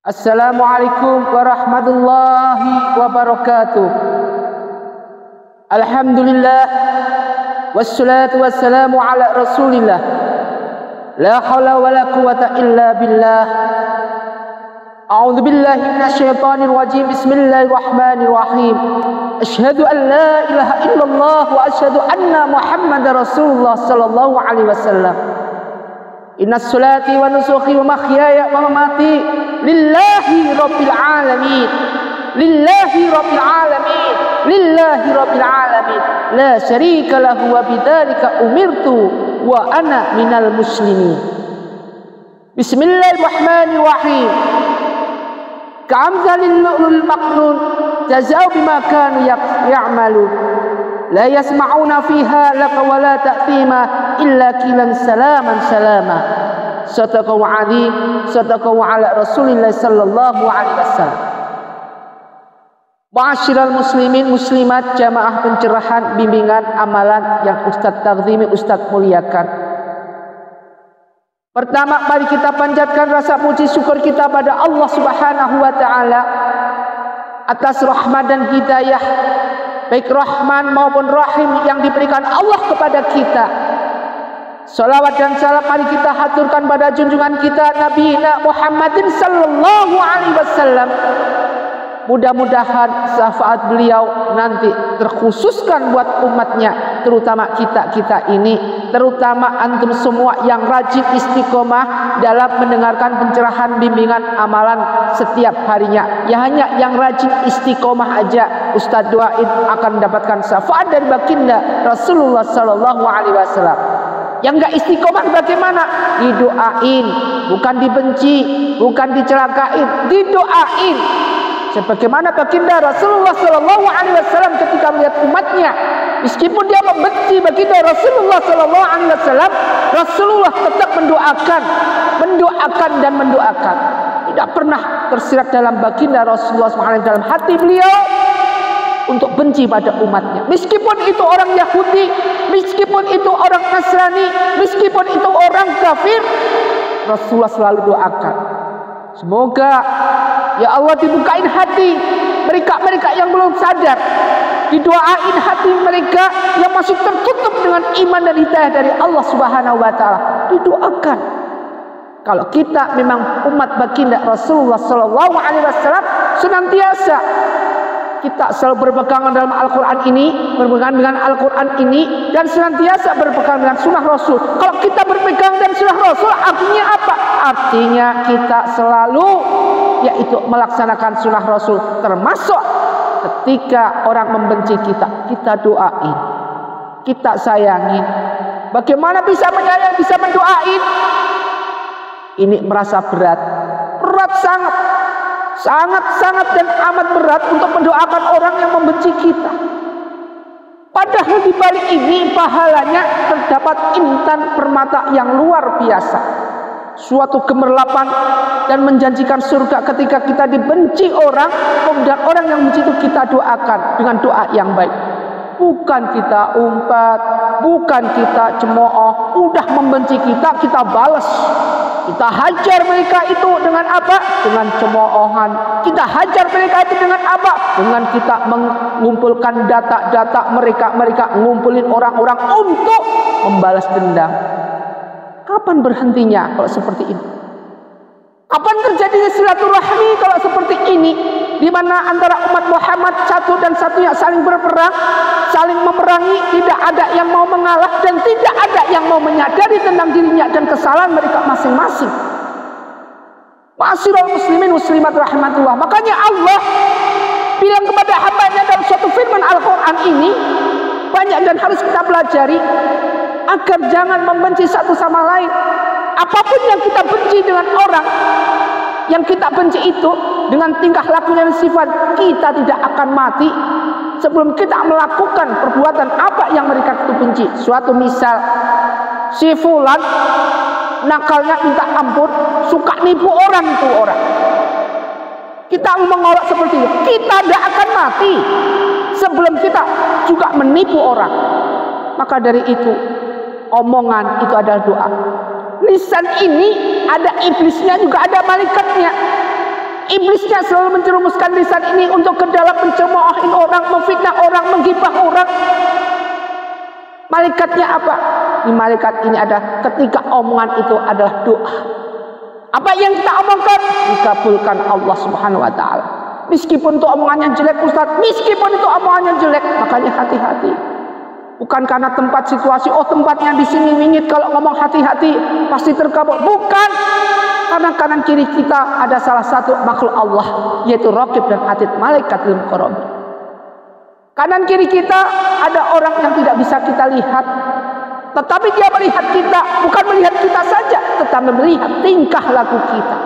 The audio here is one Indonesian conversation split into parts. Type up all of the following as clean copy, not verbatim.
Assalamualaikum warahmatullahi wabarakatuh. Alhamdulillah wassalatu wassalamu ala rasulillah. La hawla wa la quwata illa billah. A'udzu billahi minasyaitonir rajim. Bismillahirrahmanirrahim. Asyhadu an la ilaha illallah wa asyhadu anna Muhammadar Rasulullah sallallahu alaihi wasallam. Inna salati wa nusuki wa mahyaya wa mamati lillahi rabbil alamin. Lillahi rabbil alamin. Lillahi rabbil alamin. La syarika lahu wa bidzalika umirtu wa ana minal muslimin. Bismillahirrahmanirrahim. Ka'amzalil lu'lul maknun jazau bima kanu ya'malun. La yasma'una fiha laka wa la ta'thima illa kilan salaman salama. Sadaqallahu azim. Sadaqallahu ala rasulillah sallallahu alaihi wasallam. Ma'asyiral muslimin muslimat, jamaah pencerahan bimbingan amalan yang Ustadz takzimi, Ustadz muliakan. Pertama, mari kita panjatkan rasa puji syukur kita pada Allah Subhanahu wa taala atas rahmat dan hidayah, baik rahman maupun rahim yang diberikan Allah kepada kita. Salawat dan salam mari kita haturkan pada junjungan kita Nabi Muhammadin sallallahu alaihi wasallam. Mudah-mudahan syafaat beliau nanti terkhususkan buat umatnya, terutama kita ini, terutama antum semua yang rajin istiqomah dalam mendengarkan pencerahan bimbingan amalan setiap harinya. Ya hanya yang rajin istiqomah aja Ustadz doain akan mendapatkan syafaat dari baginda Rasulullah sallallahu alaihi wasallam. Yang enggak istiqomah bagaimana? Didoain, bukan dibenci, bukan dicelakain, didoain. Sebagaimana baginda Rasulullah sallallahu alaihi wasallam ketika melihat umatnya, meskipun dia membenci baginda Rasulullah sallallahu alaihi wasallam, Rasulullah tetap mendoakan dan mendoakan. Tidak pernah tersirat dalam baginda Rasulullah sallallahu alaihi wasallam, dalam hati beliau untuk benci pada umatnya. Meskipun itu orang Yahudi, meskipun itu orang Nasrani, meskipun itu orang kafir, Rasulullah selalu doakan. Semoga ya Allah dibukain hati mereka yang belum sadar, didoain hati mereka yang masih tertutup dengan iman dan hidayah dari Allah Subhanahu wa taala, didoakan. Kalau kita memang umat baginda Rasulullah sallallahu alaihi wasallam, senantiasa kita selalu berpegangan dalam Al-Quran ini, berpegang dengan Al-Quran ini, dan senantiasa berpegang dengan sunnah Rasul. Kalau kita berpegang dengan sunnah Rasul, artinya apa? Artinya kita selalu yaitu melaksanakan sunnah Rasul. Termasuk ketika orang membenci kita, kita doain, kita sayangin. Bagaimana bisa menyayangi, bisa mendoain? Ini merasa berat sangat dan amat berat untuk mendoakan orang yang membenci kita. Padahal di balik ini pahalanya terdapat intan permata yang luar biasa, suatu gemerlapan dan menjanjikan surga ketika kita dibenci orang. Kemudian orang yang benci itu kita doakan dengan doa yang baik. Bukan kita umpat, bukan kita cemooh. Udah membenci kita, kita balas. Kita hajar mereka itu dengan apa? Dengan cemoohan. Kita hajar mereka itu dengan apa? Dengan kita mengumpulkan data-data mereka ngumpulin orang-orang untuk membalas dendam. Kapan berhentinya kalau seperti ini? Kapan terjadinya silaturahmi kalau seperti ini? Di mana antara umat Muhammad satu dan satunya saling berperang, saling memerangi, tidak ada yang mau mengalah dan tidak ada yang mau menyadari tentang dirinya dan kesalahan mereka masing-masing. Ma'asyiral muslimin muslimat rahmatullah. Makanya Allah bilang kepada hambanya dalam suatu firman Al-Quran ini, banyak dan harus kita pelajari agar jangan membenci satu sama lain. Apapun yang kita benci dengan orang, yang kita benci itu dengan tingkah laku dan sifat, kita tidak akan mati sebelum kita melakukan perbuatan apa yang mereka itu benci. Suatu misal, si fulan nakalnya minta ampun, suka nipu orang itu orang. Kita mengolok seperti itu, kita tidak akan mati sebelum kita juga menipu orang. Maka dari itu, omongan itu adalah doa. Lisan ini ada iblisnya juga ada malaikatnya. Iblisnya selalu menjerumuskan lisan ini untuk ke dalam mencemoohin orang, memfitnah orang, menggibah orang. Malaikatnya apa? Di malaikat ini ada ketika omongan itu adalah doa. Apa yang kita omongkan dikabulkan Allah Subhanahu wa taala. Meskipun itu omongannya jelek Ustaz, meskipun itu omongannya jelek, makanya hati-hati. Bukan karena tempat situasi, oh tempatnya di sini wingit, kalau ngomong hati-hati pasti terkabul. Bukan. Karena kanan kiri kita ada salah satu makhluk Allah, yaitu Raqib dan Atid, malaikatul muqarrabin. Kanan kiri kita ada orang yang tidak bisa kita lihat, tetapi dia melihat kita, bukan melihat kita saja, tetapi melihat tingkah laku kita.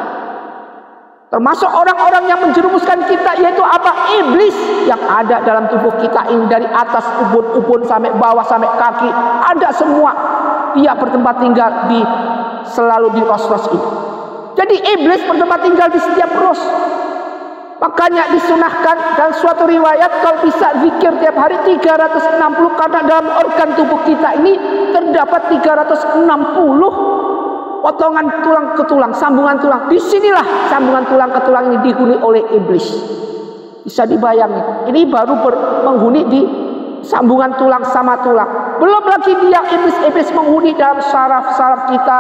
Termasuk orang-orang yang menjerumuskan kita, yaitu apa? Iblis yang ada dalam tubuh kita ini, dari atas ubun-ubun sampai bawah sampai kaki, ada semua. Dia bertempat tinggal selalu di ros-ros ini. Jadi iblis bertempat tinggal di setiap ros. Makanya disunahkan dalam suatu riwayat kalau bisa zikir tiap hari 360, karena dalam organ tubuh kita ini terdapat 360 potongan tulang ke tulang, sambungan tulang. Disinilah sambungan tulang ke tulang ini dihuni oleh iblis. Bisa dibayangkan. Ini baru menghuni di sambungan tulang sama tulang. Belum lagi dia iblis menghuni dalam saraf-saraf kita,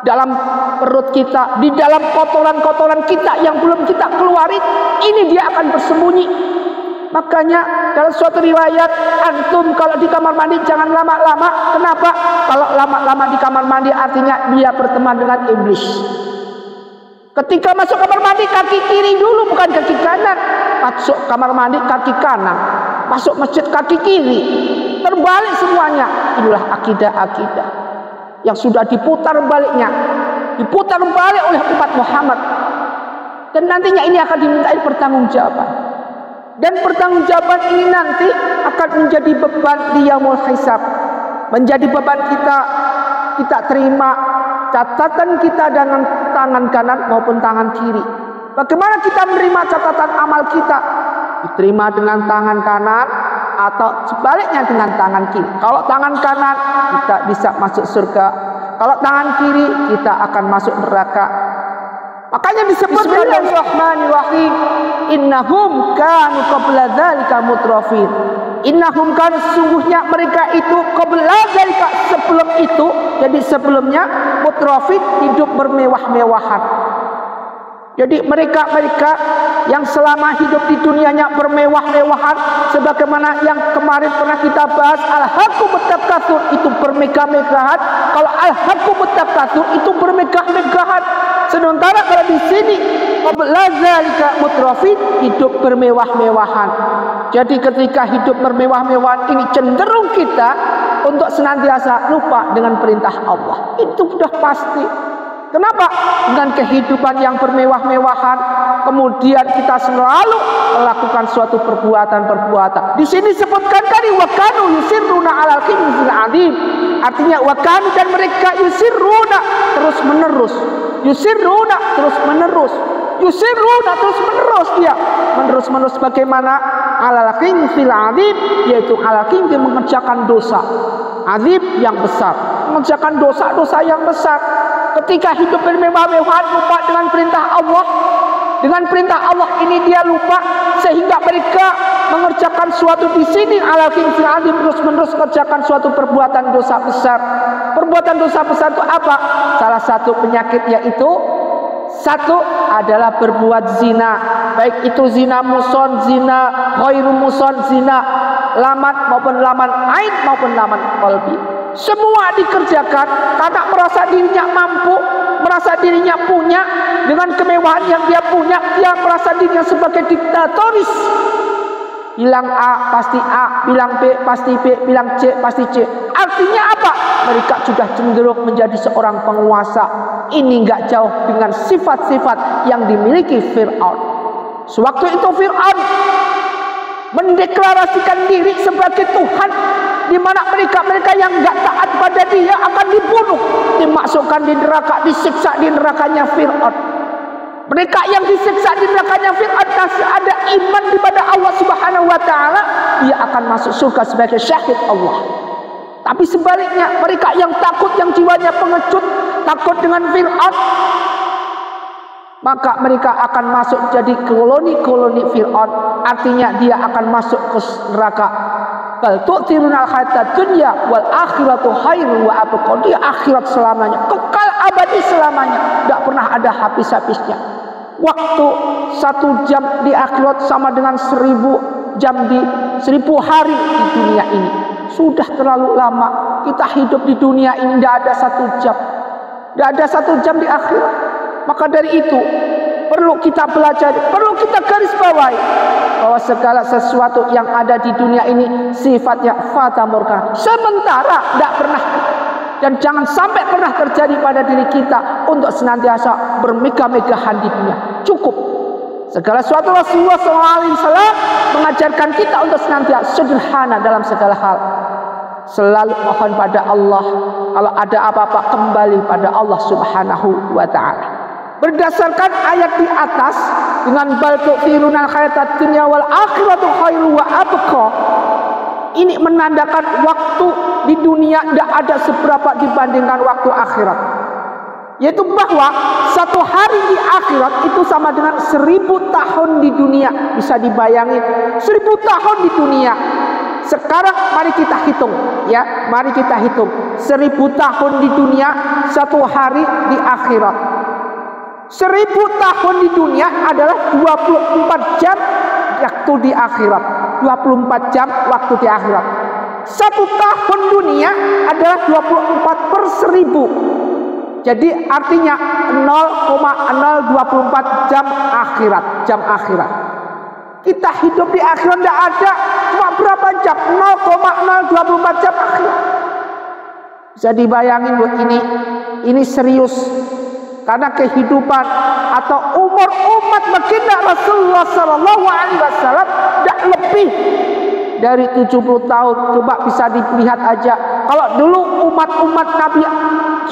dalam perut kita, di dalam kotoran-kotoran kita yang belum kita keluarin. Ini dia akan bersembunyi. Makanya dalam suatu riwayat, antum kalau di kamar mandi jangan lama-lama. Kenapa? Kalau lama-lama di kamar mandi artinya dia berteman dengan iblis. Ketika masuk kamar mandi, kaki kiri dulu, bukan kaki kanan. Masuk kamar mandi kaki kanan, masuk masjid kaki kiri, terbalik semuanya. Inilah akidah-akidah yang sudah diputar balik oleh umat Muhammad. Dan nantinya ini akan dimintai pertanggungjawaban. Dan pertanggungjawaban ini nanti akan menjadi beban di yaumul hisab. Menjadi beban kita terima catatan kita dengan tangan kanan maupun tangan kiri. Bagaimana kita menerima catatan amal kita? Diterima dengan tangan kanan atau sebaliknya dengan tangan kiri. Kalau tangan kanan kita bisa masuk surga, kalau tangan kiri kita akan masuk neraka. Makanya disebutkan Bismillahirrahmanirrahim, innahum kanu qabla dzalika mutrafin. Innahum kanu, sesungguhnya mereka itu qabla dzalika, sebelum itu, jadi sebelumnya mutrafin, hidup bermewah-mewahan. Jadi mereka yang selama hidup di dunianya bermewah-mewahan, sebagaimana yang kemarin pernah kita bahas, al-hakumut takatsur, itu bermegah-megahan. Kalau al-hakumut takatsur itu bermegah-megahan. Sementara kalau di sini qabla dzalika mutrafin, hidup bermewah-mewahan. Jadi ketika hidup bermewah-mewahan ini cenderung kita untuk senantiasa lupa dengan perintah Allah. Itu sudah pasti. Kenapa? Dengan kehidupan yang bermewah-mewahan, kemudian kita selalu melakukan suatu perbuatan-perbuatan. Di sini disebutkan tadi wakanu yusirruna alal khimsil adzim. Artinya wakanu, dan mereka yusirruna terus-menerus. Yusirruna terus-menerus. Yusirruna terus-menerus, dia menerus-menerus bagaimana? Alal khimsil adzim, yaitu alal khimsil, mengerjakan dosa. Adzim yang besar, mengerjakan dosa-dosa yang besar. Ketika hidup bermewah-mewahan, lupa dengan perintah Allah. Dengan perintah Allah ini dia lupa, sehingga mereka mengerjakan suatu di sini ala khimsil adzim, terus-menerus mengerjakan suatu perbuatan dosa besar. Perbuatan dosa besar itu apa? Salah satu penyakit yaitu satu adalah berbuat zina, baik itu zina muson, zina ghairu muson, zina laman maupun laman ain maupun laman qalbi. Semua dikerjakan karena merasa dirinya mampu, merasa dirinya punya. Dengan kemewahan yang dia punya, dia merasa dirinya sebagai diktatoris. Bilang A pasti A, bilang B pasti B, bilang C pasti C. Artinya apa? Mereka sudah cenderung menjadi seorang penguasa. Ini enggak jauh dengan sifat-sifat yang dimiliki Fir'aun. Sewaktu itu Fir'aun mendeklarasikan diri sebagai Tuhan, di mana mereka yang enggak taat pada dia akan dibunuh, dimasukkan di neraka, disiksa di nerakanya Fir'aun. Mereka yang disiksa di nerakanya Fir'aun masih ada iman kepada Allah Subhanahu wa taala, dia akan masuk surga sebagai syahid Allah. Tapi sebaliknya, mereka yang takut, yang jiwanya pengecut, takut dengan Fir'aun, maka mereka akan masuk jadi koloni-koloni Fir'aun. Artinya dia akan masuk ke neraka. Bal tu'thiruna al-hayatad dunya wal akhiratu khairu wa abqa. Dia akhirat selamanya, kekal abadi selamanya, tidak pernah ada habis-habisnya. Waktu 1 jam di akhirat sama dengan 1000 jam 1000 hari di dunia ini. Sudah terlalu lama kita hidup di dunia ini, tidak ada 1 jam. Tidak ada 1 jam di akhirat. Maka dari itu perlu kita pelajari, perlu kita garis bawahi bahwa segala sesuatu yang ada di dunia ini sifatnya fata morgana, sementara, tidak pernah, dan jangan sampai pernah terjadi pada diri kita untuk senantiasa bermegah-megahan di dunia. Cukup segala sesuatu. Rasulullah SAW mengajarkan kita untuk senantiasa sederhana dalam segala hal. Selalu mohon pada Allah. Kalau ada apa-apa kembali pada Allah Subhanahu wa ta'ala. Berdasarkan ayat di atas dengan bal tu'thiruna al-hayatad dunya wal akhiratu khairu wa abqa, ini menandakan waktu di dunia tidak ada seberapa dibandingkan waktu akhirat. Yaitu bahwa 1 hari di akhirat itu sama dengan 1000 tahun di dunia. Bisa dibayangin 1000 tahun di dunia. Sekarang mari kita hitung, ya, mari kita hitung 1000 tahun di dunia, 1 hari di akhirat. 1000 tahun di dunia adalah 24 jam waktu di akhirat. 24 jam waktu di akhirat. 1 tahun dunia adalah 24/1000. Jadi artinya 0,024 jam akhirat, jam akhirat. Kita hidup di akhirat tidak ada, cuma berapa jam? 0,024 jam akhirat. Bisa dibayangin loh, ini serius. Karena kehidupan atau umur umat baginda Rasulullah SAW tidak lebih dari 70 tahun. Coba bisa dilihat aja. Kalau dulu umat-umat Nabi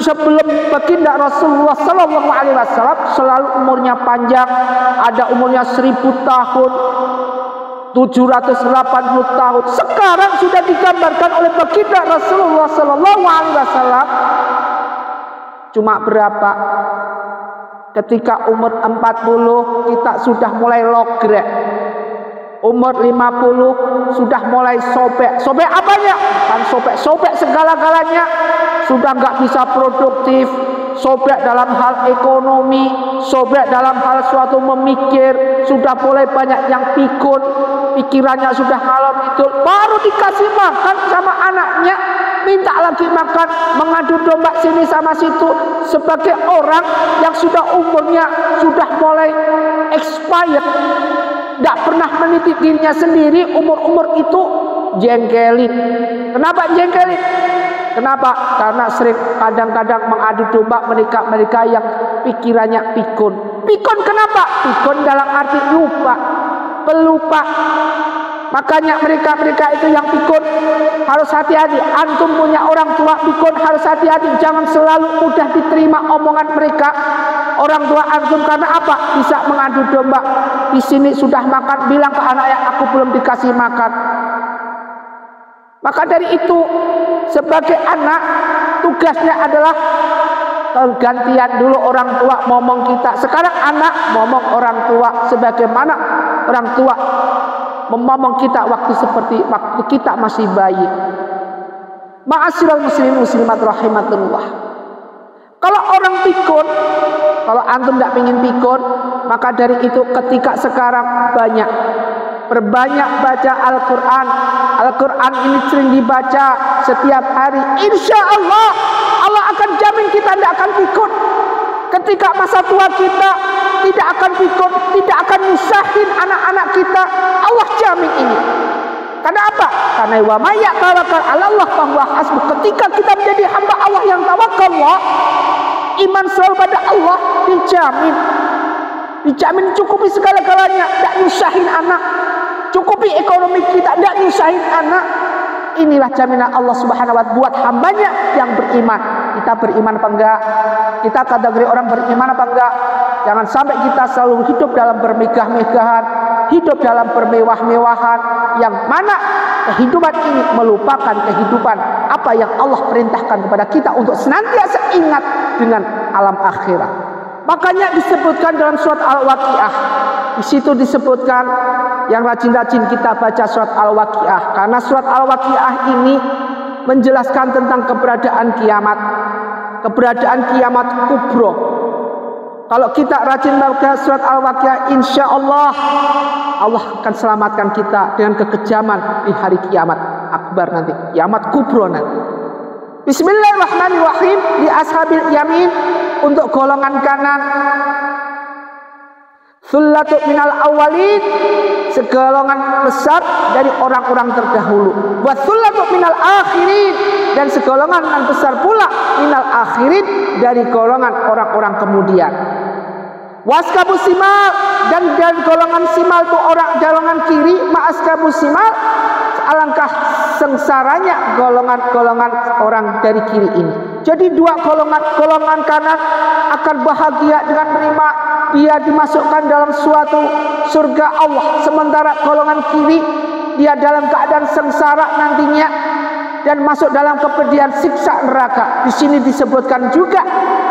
sebelum baginda Rasulullah SAW selalu umurnya panjang, ada umurnya 1000 tahun, 780 tahun. Sekarang sudah digambarkan oleh baginda Rasulullah SAW cuma berapa? Ketika umur 40 kita sudah mulai logrek. Umur 50 sudah mulai sobek. Sobek apanya? Kan sobek segala-galanya. Sudah nggak bisa produktif. Sobek dalam hal ekonomi, sobek dalam hal suatu memikir. Sudah mulai banyak yang pikun, pikirannya sudah ngalor ngidul. Baru dikasih makan sama anaknya, minta lagi makan, mengadu domba sini sama situ. Sebagai orang yang sudah umurnya sudah mulai expired, tidak pernah meniti dirinya sendiri, umur-umur itu jengkelin. Kenapa jengkelin? Kenapa? Karena sering kadang-kadang mengadu domba mereka yang pikirannya pikun. Pikun kenapa? Pikun dalam arti lupa, pelupa. Makanya mereka itu yang pikun harus hati-hati. Antum punya orang tua pikun harus hati-hati. Jangan selalu mudah diterima omongan mereka. Orang tua antum karena apa? Bisa mengadu domba. Di sini sudah makan, bilang ke anaknya aku belum dikasih makan. Maka dari itu sebagai anak tugasnya adalah gantian dulu orang tua ngomong kita. Sekarang anak ngomong orang tua, sebagaimana orang tua memomong kita waktu kita masih bayi. Ma'asyiral muslimin muslimat rahimatullah. Kalau orang pikun, kalau antum tidak ingin pikun, maka dari itu ketika sekarang perbanyak baca Al-Quran. Al-Quran ini sering dibaca setiap hari. Insya Allah, Allah akan jamin kita tidak akan pikun. Ketika masa tua kita tidak akan pikun, tidak akan nyusahin anak-anak kita. Allah jamin ini. Karena apa? Karena wa may yatawakkal 'ala Allah fa huwa hasbuh. Ketika kita menjadi hamba Allah yang tawakal, iman selalu pada Allah, dijamin cukupi segala-galanya, tidak nyusahin anak. Cukupi ekonomi kita, tidak nyusahin anak. Inilah jaminan Allah Subhanahu wa ta'ala buat hambanya yang beriman. Kita beriman apa enggak? Kita kategori orang beriman apa enggak? Jangan sampai kita selalu hidup dalam bermegah-megahan, hidup dalam bermewah-mewahan, yang mana kehidupan ini melupakan kehidupan apa yang Allah perintahkan kepada kita untuk senantiasa ingat dengan alam akhirat. Makanya disebutkan dalam surat Al-Waqiah. Di situ disebutkan yang rajin-rajin kita baca surat Al-Waqiah, karena surat Al-Waqiah ini menjelaskan tentang keberadaan kiamat, keberadaan kiamat kubro. Kalau kita rajin baca surat Al-Waqiah, insya Allah Allah akan selamatkan kita dengan kekejaman di hari kiamat akbar nanti, kiamat kubro nanti. Bismillahirrahmanirrahim. Di ashabil yamin, untuk golongan kanan, sullatu minal awalin, segolongan besar dari orang-orang terdahulu. Wa sullatu minal akhirin, dan segolongan besar pula minal akhirin, dari golongan orang-orang kemudian. Waskabu simal, dan golongan simal itu orang golongan kiri, ma'askabu simal, alangkah sengsaranya golongan-golongan orang dari kiri ini. Jadi dua golongan kanan akan bahagia dengan menerima dia dimasukkan dalam suatu surga Allah, sementara golongan kiri dia dalam keadaan sengsara nantinya dan masuk dalam kepedihan siksa neraka. Di sini disebutkan juga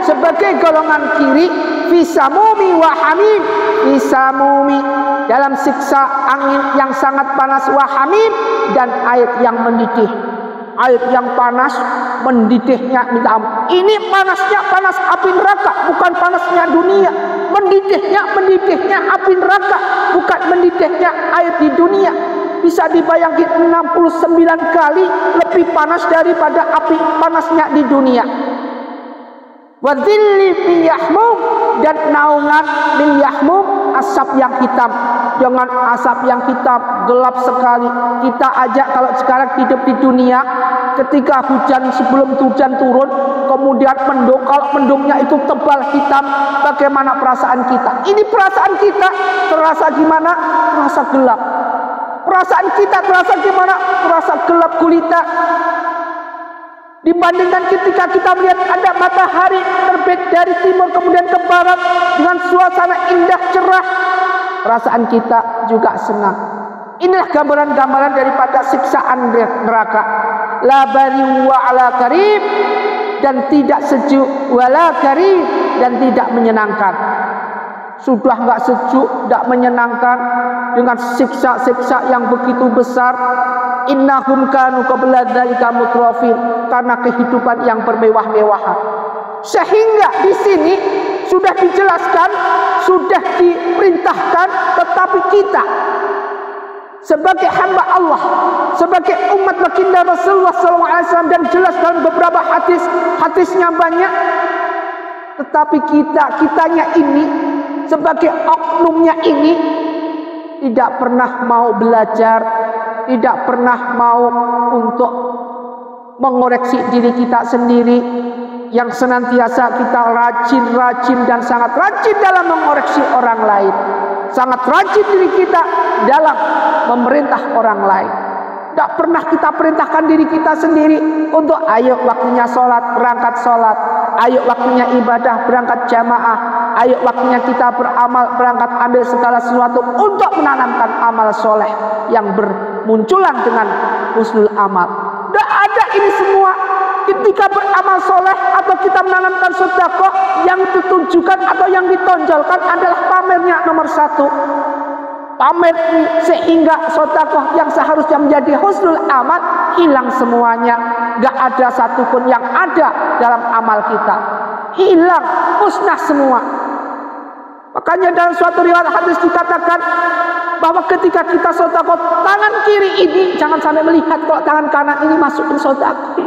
sebagai golongan kiri fisamumi wa hamim, fisamumi dalam siksa angin yang sangat panas, wa hamim, dan air yang mendidih. Air yang panas mendidihnya minta ampun. Ini panasnya panas api neraka, bukan panasnya dunia. Mendidihnya api neraka, bukan mendidihnya air di dunia. Bisa dibayangkan 69 kali lebih panas daripada api panasnya di dunia. Wadhilli min yahmum, dan naungan min yahmum, asap yang hitam. Jangan asap yang hitam, gelap sekali. Kita aja kalau sekarang hidup di dunia, ketika hujan, sebelum hujan turun, kemudian mendung, kalau mendungnya itu tebal hitam, bagaimana perasaan kita? Ini perasaan kita terasa gimana? Terasa gelap. Perasaan kita terasa gimana? Terasa gelap gulita. Dibandingkan ketika kita melihat ada matahari terbit dari timur kemudian ke barat dengan suasana indah cerah, perasaan kita juga senang. Inilah gambaran-gambaran daripada siksaan neraka. La bari wa ala karib, dan tidak sejuk, wala karib, dan tidak menyenangkan. Sudah enggak sejuk, enggak menyenangkan dengan siksa-siksa yang begitu besar. Innahum kanu qabla dzalika mutrafin, karena kehidupan yang bermewah-mewahan. Sehingga di sini sudah dijelaskan, sudah diperintahkan, tetapi kita sebagai hamba Allah, sebagai umat baginda Rasulullah SAW, dan jelas dalam beberapa hadisnya banyak, tetapi kitanya ini sebagai oknumnya ini tidak pernah mau belajar, tidak pernah mau untuk mengoreksi diri kita sendiri, yang senantiasa kita rajin dan sangat rajin dalam mengoreksi orang lain, sangat rajin diri kita dalam memerintah orang lain. Tidak pernah kita perintahkan diri kita sendiri untuk ayo waktunya sholat, berangkat sholat, ayo waktunya ibadah, berangkat jamaah, ayo waktunya kita beramal, berangkat ambil segala sesuatu untuk menanamkan amal soleh yang bermunculan dengan husnul amal. Tidak ada ini semua. Ketika beramal soleh atau kita menanamkan sedekah, yang ditunjukkan atau yang ditonjolkan adalah pamernya nomor satu. Pamer sehingga sedekah yang seharusnya menjadi husnul amal hilang semuanya. Gak ada satupun yang ada dalam amal kita. Hilang, musnah semua. Makanya dalam suatu riwayat hadis dikatakan bahwa ketika kita sedekah, tangan kiri ini jangan sampai melihat kalau tangan kanan ini masukin sedekah.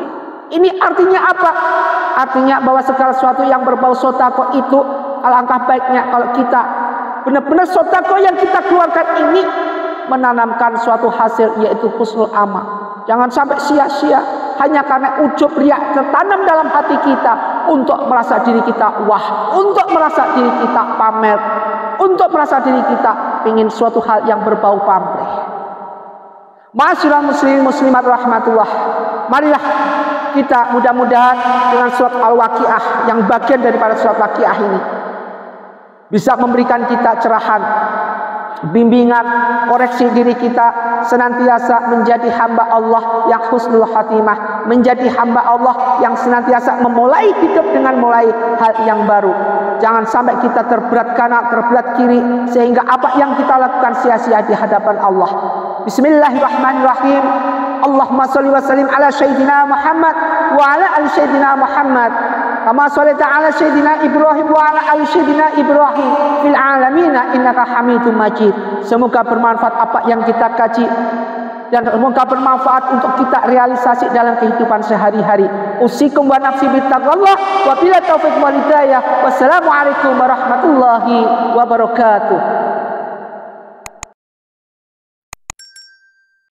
Ini artinya apa? Artinya bahwa segala sesuatu yang berbau sedekah itu alangkah baiknya kalau kita benar-benar sedekah yang kita keluarkan ini menanamkan suatu hasil, yaitu husnul amal. Jangan sampai sia-sia hanya karena ujub riya tertanam dalam hati kita untuk merasa diri kita wah, untuk merasa diri kita pamer, untuk merasa diri kita ingin suatu hal yang berbau pamrih. Ma'asyiral muslimin muslimat rahmatullah, marilah kita mudah-mudahan dengan surat Al-Waqiah yang bagian daripada surat Waqiah ini bisa memberikan kita cerahan bimbingan, koreksi diri kita senantiasa menjadi hamba Allah yang husnul khatimah, menjadi hamba Allah yang senantiasa memulai hidup dengan mulai hal yang baru. Jangan sampai kita terberat kanan, terberat kiri, sehingga apa yang kita lakukan sia-sia di hadapan Allah. Bismillahirrahmanirrahim. Allahumma sholli wa sallim ala sayyidina Muhammad wa ala ali sayyidina Muhammad kama shallaita ala sayyidina Ibrahim wa ala ali sayyidina Ibrahim fil alamin innaka Hamidum Majid. Semoga bermanfaat apa yang kita kaji dan semoga bermanfaat untuk kita realisasi dalam kehidupan sehari-hari. Usikum wa nafsi bittaqwallah wa bila taufiq wal hidayah. Wassalamualaikum warahmatullahi wabarakatuh.